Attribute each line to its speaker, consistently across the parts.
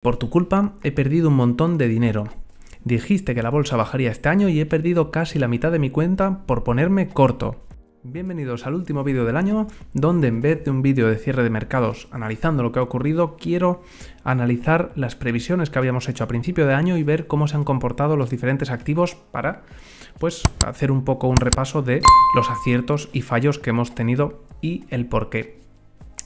Speaker 1: Por tu culpa he perdido un montón de dinero. Dijiste que la bolsa bajaría este año y he perdido casi la mitad de mi cuenta por ponerme corto. Bienvenidos al último vídeo del año, donde en vez de un vídeo de cierre de mercados analizando lo que ha ocurrido, quiero analizar las previsiones que habíamos hecho a principio de año y ver cómo se han comportado los diferentes activos para, pues, hacer un poco un repaso de los aciertos y fallos que hemos tenido y el porqué.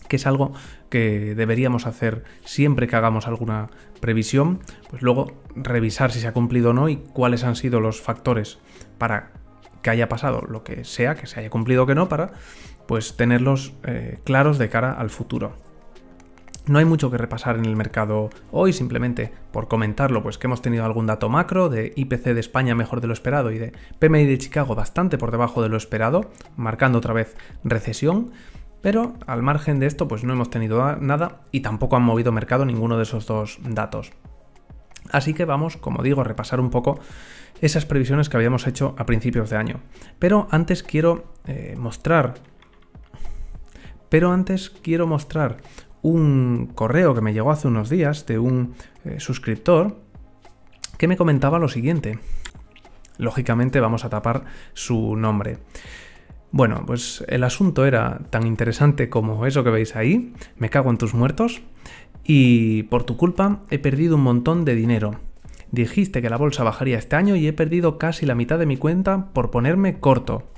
Speaker 1: Que es algo que deberíamos hacer siempre que hagamos alguna previsión, pues luego revisar si se ha cumplido o no y cuáles han sido los factores para que haya pasado lo que sea, que se haya cumplido o que no, para pues tenerlos claros de cara al futuro. No hay mucho que repasar en el mercado hoy, simplemente por comentarlo, pues que hemos tenido algún dato macro de IPC de España mejor de lo esperado y de PMI de Chicago bastante por debajo de lo esperado, marcando otra vez recesión. Pero al margen de esto, pues no hemos tenido nada y tampoco han movido mercado ninguno de esos dos datos. Así que vamos, como digo, a repasar un poco esas previsiones que habíamos hecho a principios de año. Pero antes quiero mostrar un correo que me llegó hace unos días de un suscriptor que me comentaba lo siguiente. Lógicamente vamos a tapar su nombre. Bueno, pues el asunto era tan interesante como eso que veis ahí, me cago en tus muertos, y por tu culpa he perdido un montón de dinero. Dijiste que la bolsa bajaría este año y he perdido casi la mitad de mi cuenta por ponerme corto.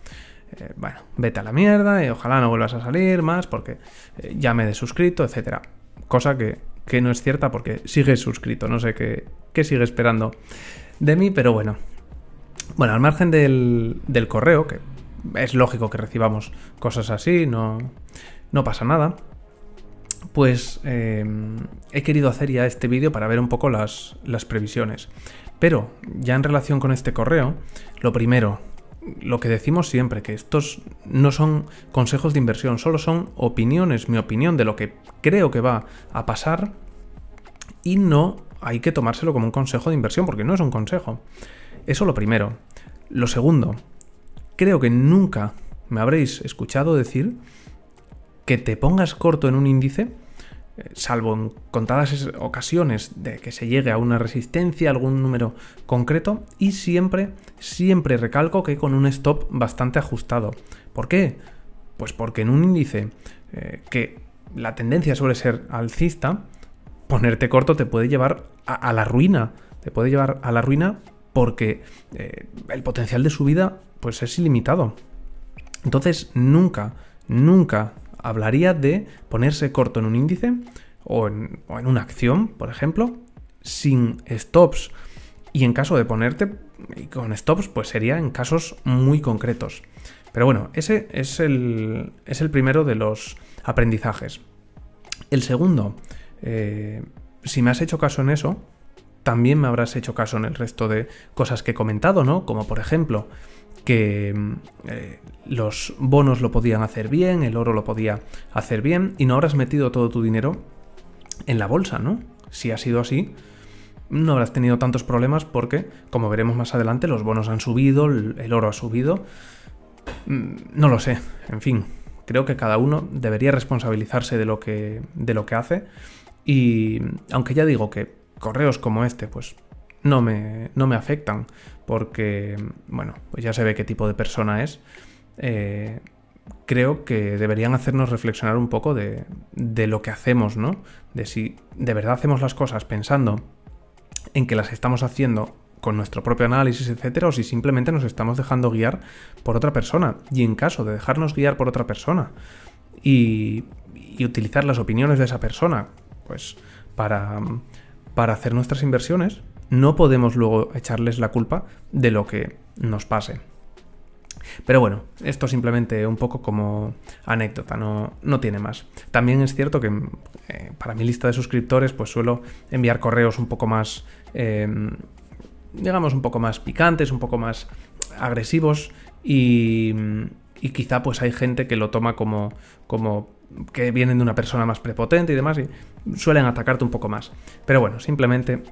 Speaker 1: Bueno, vete a la mierda y ojalá no vuelvas a salir más porque ya me he desuscrito, etc. Cosa que no es cierta porque sigues suscrito, no sé qué sigue esperando de mí, pero bueno. Bueno, al margen del correo, que es lógico que recibamos cosas así, no pasa nada. Pues he querido hacer ya este vídeo para ver un poco las previsiones. Pero ya en relación con este correo, lo primero, lo que decimos siempre, que estos no son consejos de inversión, solo son opiniones, mi opinión de lo que creo que va a pasar y no hay que tomárselo como un consejo de inversión porque no es un consejo. Eso lo primero. Lo segundo, creo que nunca me habréis escuchado decir que te pongas corto en un índice, salvo en contadas ocasiones de que se llegue a una resistencia, algún número concreto, y siempre recalco que con un stop bastante ajustado. ¿Por qué? Pues porque en un índice que la tendencia suele ser alcista, ponerte corto te puede llevar a la ruina. Te puede llevar a la ruina porque el potencial de subida pues es ilimitado. Entonces nunca hablaría de ponerse corto en un índice o en una acción, por ejemplo, sin stops. Y en caso de ponerte con stops, pues sería en casos muy concretos. Pero bueno, ese es el primero de los aprendizajes. El segundo, si me has hecho caso en eso, también me habrás hecho caso en el resto de cosas que he comentado, ¿no? Como por ejemplo que los bonos lo podían hacer bien, el oro lo podía hacer bien y no habrás metido todo tu dinero en la bolsa, ¿no? Si ha sido así, no habrás tenido tantos problemas porque, como veremos más adelante, los bonos han subido, el oro ha subido. No lo sé, en fin, creo que cada uno debería responsabilizarse de lo que hace y aunque ya digo que correos como este, pues no me afectan porque, bueno, pues ya se ve qué tipo de persona es. Creo que deberían hacernos reflexionar un poco de lo que hacemos, ¿no? De si de verdad hacemos las cosas pensando en que las estamos haciendo con nuestro propio análisis, etcétera, o si simplemente nos estamos dejando guiar por otra persona. Y en caso de dejarnos guiar por otra persona y utilizar las opiniones de esa persona, pues para hacer nuestras inversiones, no podemos luego echarles la culpa de lo que nos pase. Pero bueno, esto simplemente un poco como anécdota, no tiene más. También es cierto que para mi lista de suscriptores pues suelo enviar correos un poco más, digamos, un poco más picantes, un poco más agresivos y quizá pues hay gente que lo toma como que vienen de una persona más prepotente y demás y suelen atacarte un poco más. Pero bueno, simplemente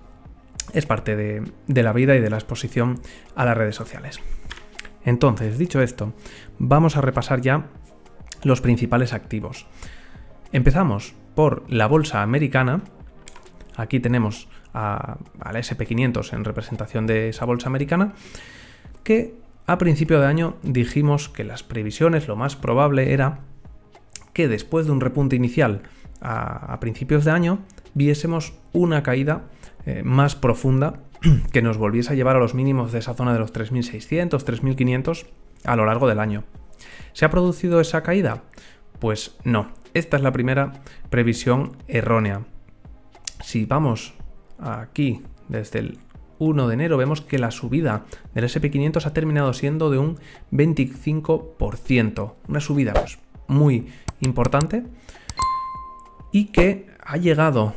Speaker 1: es parte de la vida y de la exposición a las redes sociales. Entonces, dicho esto, vamos a repasar ya los principales activos. Empezamos por la bolsa americana, Aquí tenemos al SP500 en representación de esa bolsa americana, que a principio de año dijimos que las previsiones, lo más probable era que después de un repunte inicial a principios de año, viésemos una caída más profunda que nos volviese a llevar a los mínimos de esa zona de los 3.600, 3.500 a lo largo del año. ¿Se ha producido esa caída? Pues no. Esta es la primera previsión errónea. Si vamos aquí desde el 1 de enero, vemos que la subida del SP500 ha terminado siendo de un 25%. Una subida pues, muy importante y que ha llegado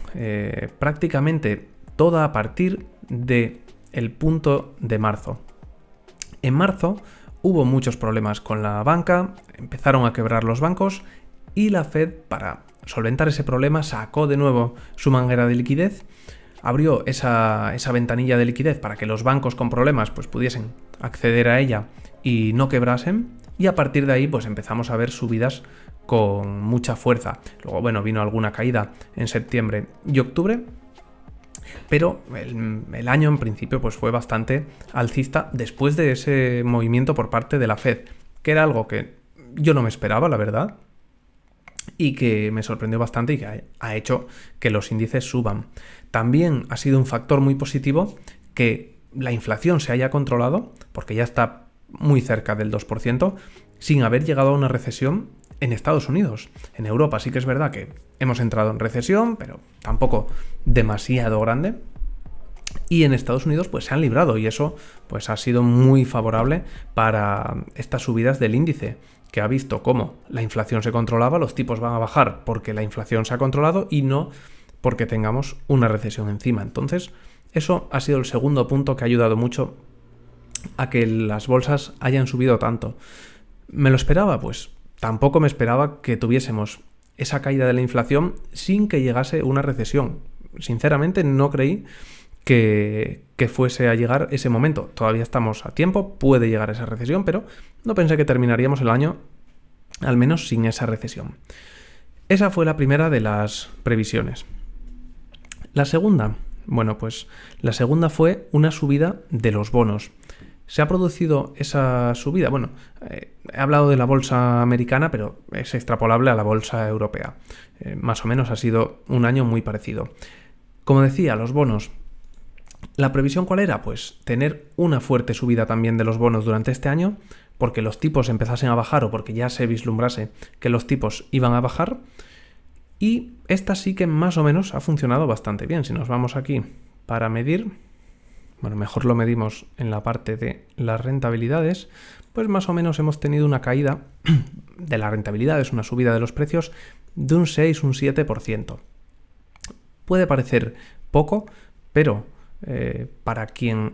Speaker 1: prácticamente toda a partir del punto de marzo. En marzo hubo muchos problemas con la banca, empezaron a quebrar los bancos y la Fed, para solventar ese problema, sacó de nuevo su manguera de liquidez, abrió esa ventanilla de liquidez para que los bancos con problemas pues, pudiesen acceder a ella y no quebrasen, y a partir de ahí pues empezamos a ver subidas con mucha fuerza. Luego, bueno, vino alguna caída en septiembre y octubre, pero el año en principio pues fue bastante alcista después de ese movimiento por parte de la Fed, que era algo que yo no me esperaba, la verdad, y que me sorprendió bastante y que ha hecho que los índices suban. También ha sido un factor muy positivo que la inflación se haya controlado, porque ya está muy cerca del 2%, sin haber llegado a una recesión en Estados Unidos. En Europa sí que es verdad que hemos entrado en recesión, pero tampoco demasiado grande. Y en Estados Unidos pues se han librado, y eso pues ha sido muy favorable para estas subidas del índice, que ha visto cómo la inflación se controlaba, los tipos van a bajar porque la inflación se ha controlado y no porque tengamos una recesión encima. Entonces, eso ha sido el segundo punto que ha ayudado mucho a que las bolsas hayan subido tanto. ¿Me lo esperaba? Pues tampoco me esperaba que tuviésemos esa caída de la inflación sin que llegase una recesión. Sinceramente, no creí que fuese a llegar ese momento. Todavía estamos a tiempo, puede llegar esa recesión, pero no pensé que terminaríamos el año al menos sin esa recesión. Esa fue la primera de las previsiones. La segunda, bueno, pues la segunda fue una subida de los bonos. ¿Se ha producido esa subida? Bueno, he hablado de la bolsa americana, pero es extrapolable a la bolsa europea. Más o menos ha sido un año muy parecido. Como decía, los bonos. ¿La previsión cuál era? Pues tener una fuerte subida también de los bonos durante este año, porque los tipos empezasen a bajar o porque ya se vislumbrase que los tipos iban a bajar. Y esta sí que más o menos ha funcionado bastante bien. Si nos vamos aquí para medir, bueno, mejor lo medimos en la parte de las rentabilidades, pues más o menos hemos tenido una caída de la rentabilidad, es una subida de los precios de un 6, un 7%. Puede parecer poco, pero para quien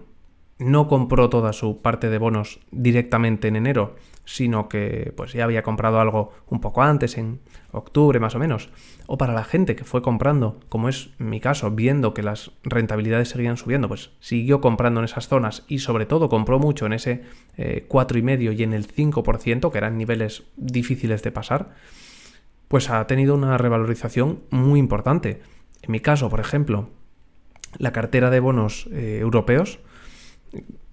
Speaker 1: no compró toda su parte de bonos directamente en enero, sino que pues ya había comprado algo un poco antes, en octubre más o menos, o para la gente que fue comprando, como es mi caso, viendo que las rentabilidades seguían subiendo, pues siguió comprando en esas zonas y sobre todo compró mucho en ese 4,5% y en el 5%, que eran niveles difíciles de pasar, pues ha tenido una revalorización muy importante. En mi caso, por ejemplo, la cartera de bonos europeos,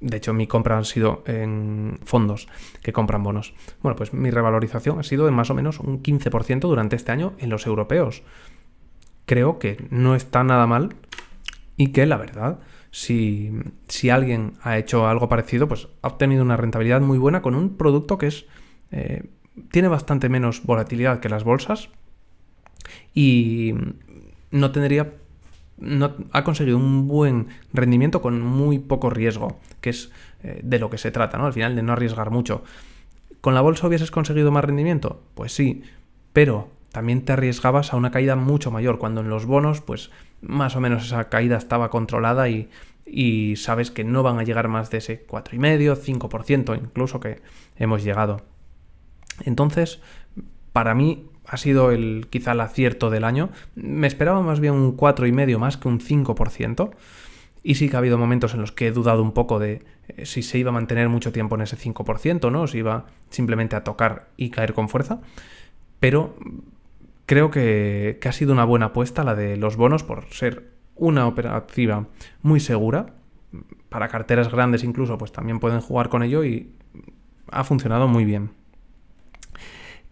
Speaker 1: de hecho mi compra han sido en fondos que compran bonos, bueno, pues mi revalorización ha sido de más o menos un 15% durante este año en los europeos. Creo que no está nada mal y que la verdad, si alguien ha hecho algo parecido, pues ha obtenido una rentabilidad muy buena con un producto que tiene bastante menos volatilidad que las bolsas y ha conseguido un buen rendimiento con muy poco riesgo, que es de lo que se trata, ¿no? Al final, de no arriesgar mucho. ¿Con la bolsa hubieses conseguido más rendimiento? Pues sí, pero también te arriesgabas a una caída mucho mayor, cuando en los bonos, pues más o menos esa caída estaba controlada y sabes que no van a llegar más de ese 4,5%, 5% incluso que hemos llegado. Entonces, para mí ha sido quizá el acierto del año. Me esperaba más bien un 4,5% más que un 5%. Y sí que ha habido momentos en los que he dudado un poco de si se iba a mantener mucho tiempo en ese 5%, ¿no? O si iba simplemente a tocar y caer con fuerza. Pero creo que ha sido una buena apuesta la de los bonos por ser una operativa muy segura. Para carteras grandes incluso, pues también pueden jugar con ello y ha funcionado muy bien.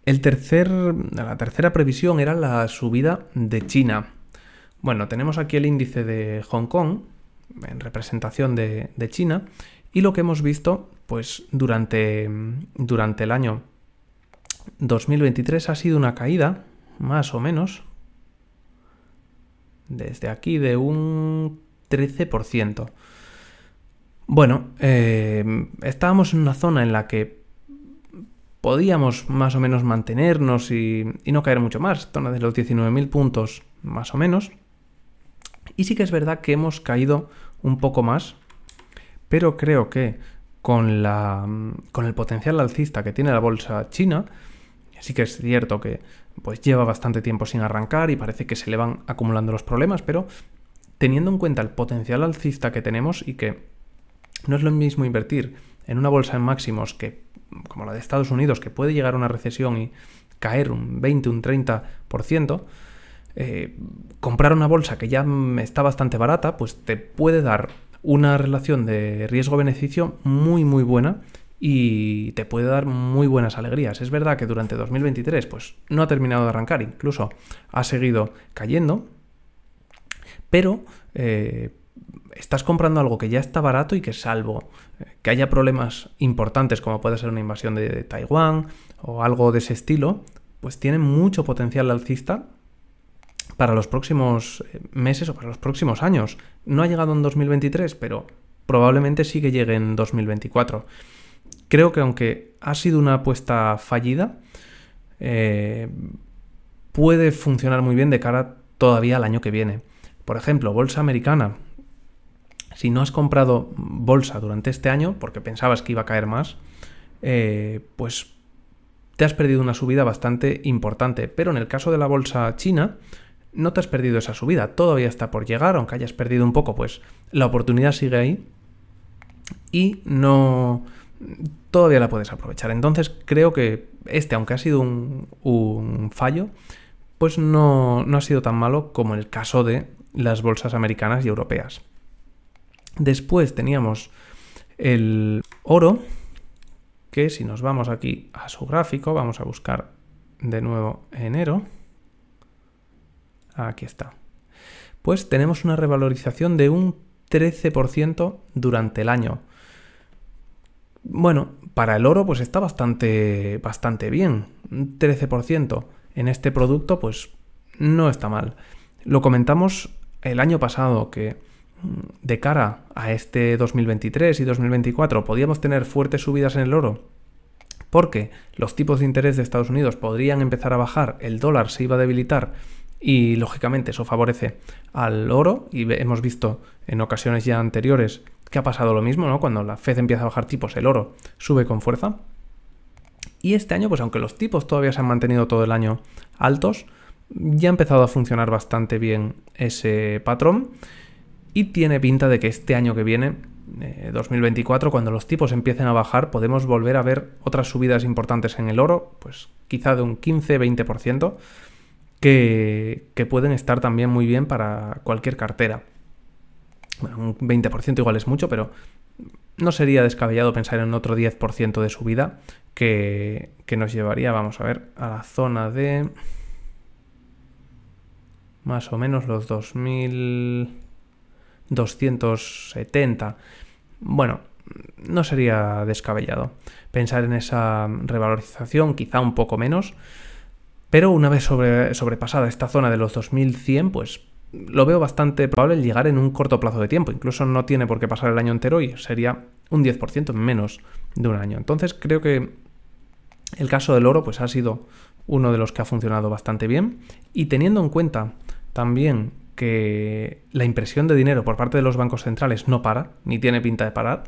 Speaker 1: La tercera previsión era la subida de China. Bueno, tenemos aquí el índice de Hong Kong en representación de China y lo que hemos visto pues durante el año 2023 ha sido una caída más o menos desde aquí de un 13%. Bueno, estábamos en una zona en la que podíamos más o menos mantenernos y no caer mucho más, zona de los 19.000 puntos más o menos. Y sí que es verdad que hemos caído un poco más, pero creo que con el potencial alcista que tiene la bolsa china, sí que es cierto que pues lleva bastante tiempo sin arrancar y parece que se le van acumulando los problemas, pero teniendo en cuenta el potencial alcista que tenemos y que no es lo mismo invertir en una bolsa en máximos como la de Estados Unidos, que puede llegar a una recesión y caer un 20, un 30%, comprar una bolsa que ya está bastante barata, pues te puede dar una relación de riesgo-beneficio muy muy buena y te puede dar muy buenas alegrías. Es verdad que durante 2023 pues, no ha terminado de arrancar, incluso ha seguido cayendo, pero estás comprando algo que ya está barato y que salvo que haya problemas importantes como puede ser una invasión de Taiwán o algo de ese estilo, pues tiene mucho potencial alcista para los próximos meses o para los próximos años. No ha llegado en 2023, pero probablemente sí que llegue en 2024. Creo que aunque ha sido una apuesta fallida, puede funcionar muy bien de cara todavía al año que viene. Por ejemplo, bolsa americana. Si no has comprado bolsa durante este año porque pensabas que iba a caer más, pues te has perdido una subida bastante importante. Pero en el caso de la bolsa china, no te has perdido esa subida. Todavía está por llegar, aunque hayas perdido un poco, pues la oportunidad sigue ahí y todavía la puedes aprovechar. Entonces creo que aunque ha sido un fallo, pues no ha sido tan malo como el caso de las bolsas americanas y europeas. Después teníamos el oro, que si nos vamos aquí a su gráfico, vamos a buscar de nuevo enero. Aquí está. Pues tenemos una revalorización de un 13% durante el año. Bueno, para el oro pues está bastante bien. Un 13% en este producto pues no está mal. Lo comentamos el año pasado que de cara a este 2023 y 2024 podíamos tener fuertes subidas en el oro porque los tipos de interés de Estados Unidos podrían empezar a bajar, el dólar se iba a debilitar y lógicamente eso favorece al oro y hemos visto en ocasiones ya anteriores que ha pasado lo mismo, ¿no? Cuando la Fed empieza a bajar tipos, el oro sube con fuerza. Y este año, pues aunque los tipos todavía se han mantenido todo el año altos, ya ha empezado a funcionar bastante bien ese patrón. Y tiene pinta de que este año que viene, 2024, cuando los tipos empiecen a bajar, podemos volver a ver otras subidas importantes en el oro, pues quizá de un 15-20%, que pueden estar también muy bien para cualquier cartera. Bueno, un 20% igual es mucho, pero no sería descabellado pensar en otro 10% de subida que nos llevaría, vamos a ver, a la zona de más o menos los 2.270. Bueno, no sería descabellado pensar en esa revalorización, quizá un poco menos, pero una vez sobrepasada esta zona de los 2.100, pues lo veo bastante probable el llegar en un corto plazo de tiempo. Incluso no tiene por qué pasar el año entero y sería un 10% en menos de un año. Entonces creo que el caso del oro pues ha sido uno de los que ha funcionado bastante bien, y teniendo en cuenta también que la impresión de dinero por parte de los bancos centrales no para, ni tiene pinta de parar,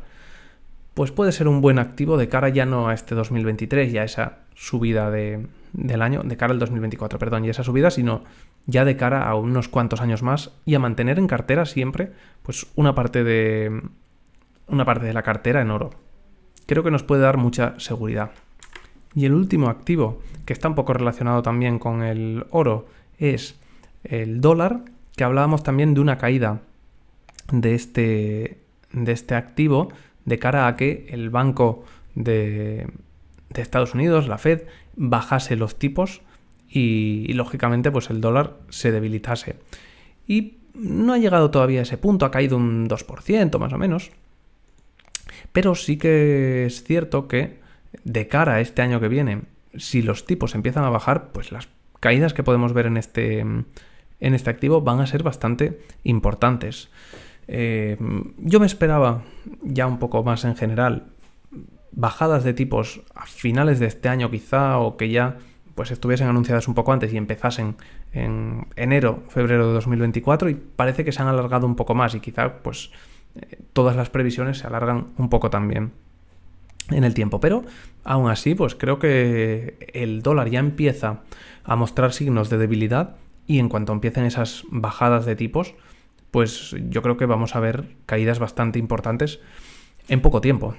Speaker 1: pues puede ser un buen activo de cara ya no a este 2023 y a esa subida del año, de cara al 2024, perdón, y esa subida, sino ya de cara a unos cuantos años más y a mantener en cartera siempre pues una parte de la cartera en oro. Creo que nos puede dar mucha seguridad. Y el último activo, que está un poco relacionado también con el oro, es el dólar, que hablábamos también de una caída de este activo de cara a que el Banco de Estados Unidos, la Fed, bajase los tipos y lógicamente pues el dólar se debilitase. Y no ha llegado todavía a ese punto, ha caído un 2% más o menos. Pero sí que es cierto que de cara a este año que viene, si los tipos empiezan a bajar, pues las caídas que podemos ver en este activo van a ser bastante importantes. Yo me esperaba ya un poco más en general bajadas de tipos a finales de este año quizá, o que ya pues estuviesen anunciadas un poco antes y empezasen en enero, febrero de 2024, y parece que se han alargado un poco más y quizá pues todas las previsiones se alargan un poco también en el tiempo, pero aún así pues creo que el dólar ya empieza a mostrar signos de debilidad y en cuanto empiecen esas bajadas de tipos, pues yo creo que vamos a ver caídas bastante importantes en poco tiempo.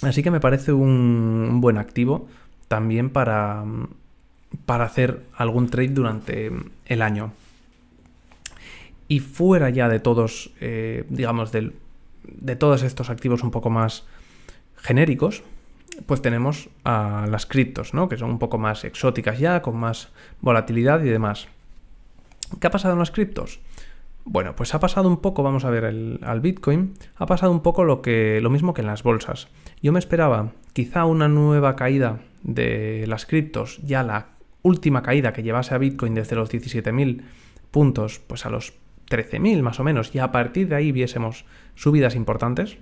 Speaker 1: Así que me parece un buen activo también para hacer algún trade durante el año. Y fuera ya de todos, digamos, de todos estos activos un poco más genéricos, pues tenemos a las criptos, ¿no? Que son un poco más exóticas ya, con más volatilidad y demás. ¿Qué ha pasado en las criptos? Bueno, pues ha pasado un poco, vamos a ver al Bitcoin, ha pasado un poco lo mismo que en las bolsas. Yo me esperaba quizá una nueva caída de las criptos, ya la última caída que llevase a Bitcoin desde los 17.000 puntos, pues a los 13.000 más o menos, y a partir de ahí viésemos subidas importantes.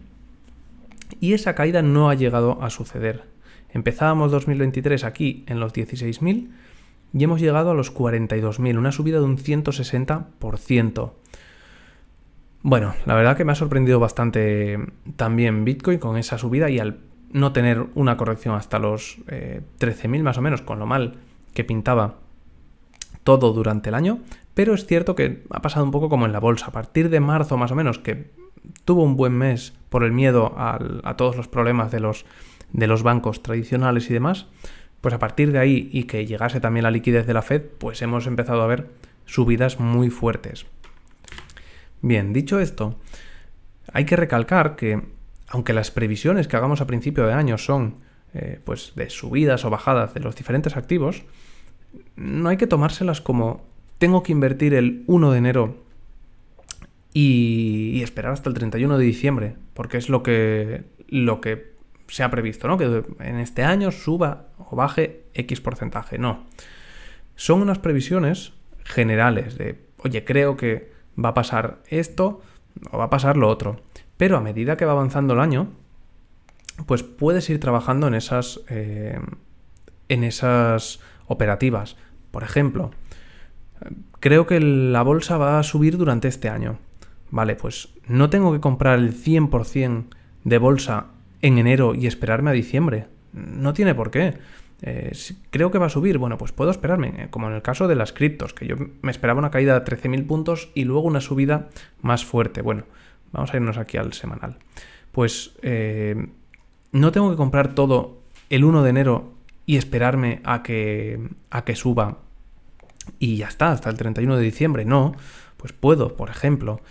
Speaker 1: Y esa caída no ha llegado a suceder. Empezábamos 2023 aquí en los 16.000 y hemos llegado a los 42.000, una subida de un 160%. Bueno, la verdad que me ha sorprendido bastante también Bitcoin con esa subida, y al no tener una corrección hasta los 13.000 más o menos, con lo mal que pintaba todo durante el año. Pero es cierto que ha pasado un poco como en la bolsa. A partir de marzo más o menos, que tuvo un buen mes por el miedo a todos los problemas de los bancos tradicionales y demás, pues a partir de ahí, y que llegase también la liquidez de la Fed, pues hemos empezado a ver subidas muy fuertes. Bien, dicho esto, hay que recalcar que aunque las previsiones que hagamos a principio de año son pues de subidas o bajadas de los diferentes activos, no hay que tomárselas como tengo que invertir el 1 de enero y esperar hasta el 31 de diciembre, porque es lo que se ha previsto, ¿no? Que en este año suba o baje X porcentaje. No. Son unas previsiones generales de, oye, creo que va a pasar esto o va a pasar lo otro. Pero a medida que va avanzando el año, pues puedes ir trabajando en esas operativas. Por ejemplo, creo que la bolsa va a subir durante este año. Vale, pues no tengo que comprar el 100% de bolsa en enero y esperarme a diciembre. No tiene por qué. Creo que va a subir. Bueno, pues puedo esperarme, como en el caso de las criptos, que yo me esperaba una caída de 13.000 puntos y luego una subida más fuerte. Bueno, vamos a irnos aquí al semanal. Pues no tengo que comprar todo el 1 de enero y esperarme a que suba y ya está, hasta el 31 de diciembre. No, pues puedo, por ejemplo,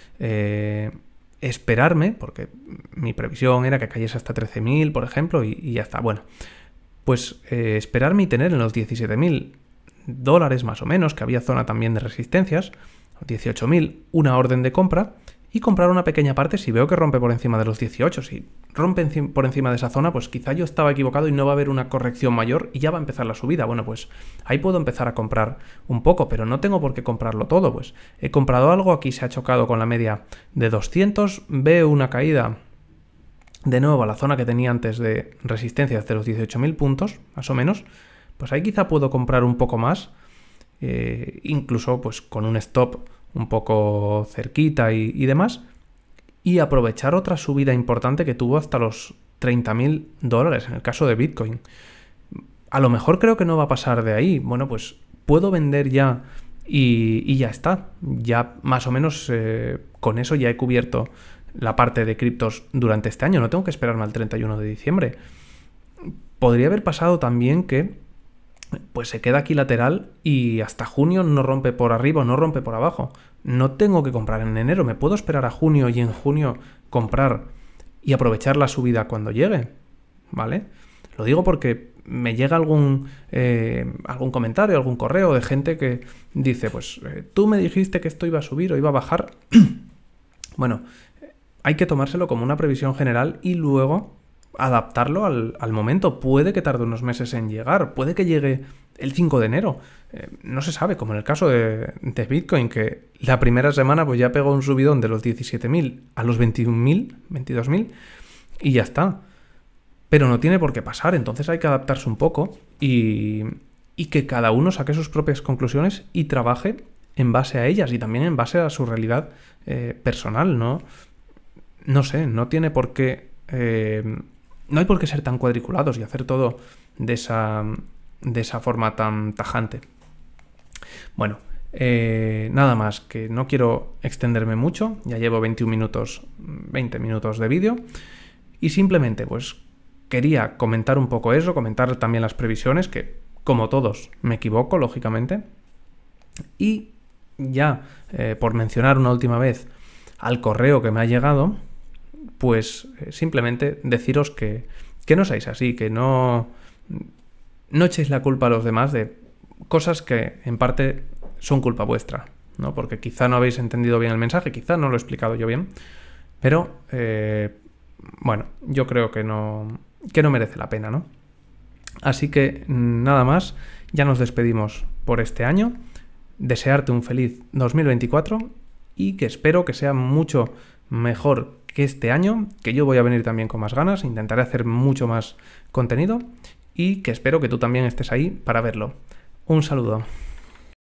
Speaker 1: esperarme, porque mi previsión era que cayese hasta 13.000, por ejemplo, y ya está. Bueno, pues esperarme y tener en los $18.000 más o menos, que había zona también de resistencias, 18.000, una orden de compra, y comprar una pequeña parte si veo que rompe por encima de los 18. Si rompe por encima de esa zona, pues quizá yo estaba equivocado y no va a haber una corrección mayor y ya va a empezar la subida. Bueno, pues ahí puedo empezar a comprar un poco, pero no tengo por qué comprarlo todo. Pues he comprado algo, aquí se ha chocado con la media de 200, veo una caída de nuevo a la zona que tenía antes de resistencias de los 18.000 puntos, más o menos, pues ahí quizá puedo comprar un poco más, incluso pues con un stop un poco cerquita y demás, y aprovechar otra subida importante que tuvo hasta los $30.000 en el caso de Bitcoin. A lo mejor creo que no va a pasar de ahí. Bueno, pues puedo vender ya y ya está. Ya más o menos con eso ya he cubierto la parte de criptos durante este año. No tengo que esperarme al 31 de diciembre. Podría haber pasado también que pues se queda aquí lateral y hasta junio no rompe por arriba o no rompe por abajo. no tengo que comprar en enero, me puedo esperar a junio y en junio comprar y aprovechar la subida cuando llegue, ¿vale? Lo digo porque me llega algún comentario, algún correo de gente que dice, pues tú me dijiste que esto iba a subir o iba a bajar. Bueno, hay que tomárselo como una previsión general y luego adaptarlo al momento. Puede que tarde unos meses en llegar, puede que llegue el 5 de enero. No se sabe, como en el caso de Bitcoin, que la primera semana pues ya pegó un subidón de los 17.000 a los 21.000, 22.000 y ya está. Pero no tiene por qué pasar, entonces hay que adaptarse un poco y que cada uno saque sus propias conclusiones y trabaje en base a ellas y también en base a su realidad personal, ¿no? No sé, no tiene por qué... no hay por qué ser tan cuadriculados y hacer todo de esa forma tan tajante. Bueno, nada más, que no quiero extenderme mucho, ya llevo 20 minutos de vídeo y simplemente pues quería comentar un poco eso, comentar también las previsiones, que como todos me equivoco, lógicamente, y ya por mencionar una última vez al correo que me ha llegado, pues simplemente deciros que no seáis así, que no echéis la culpa a los demás de cosas que en parte son culpa vuestra, ¿no? Porque quizá no habéis entendido bien el mensaje, quizá no lo he explicado yo bien, pero bueno, yo creo que no merece la pena, ¿no? Así que nada más, ya nos despedimos por este año. Desearte un feliz 2024 y que espero que sea mucho mejor que este año, que yo voy a venir también con más ganas, intentaré hacer mucho más contenido y que espero que tú también estés ahí para verlo. Un saludo.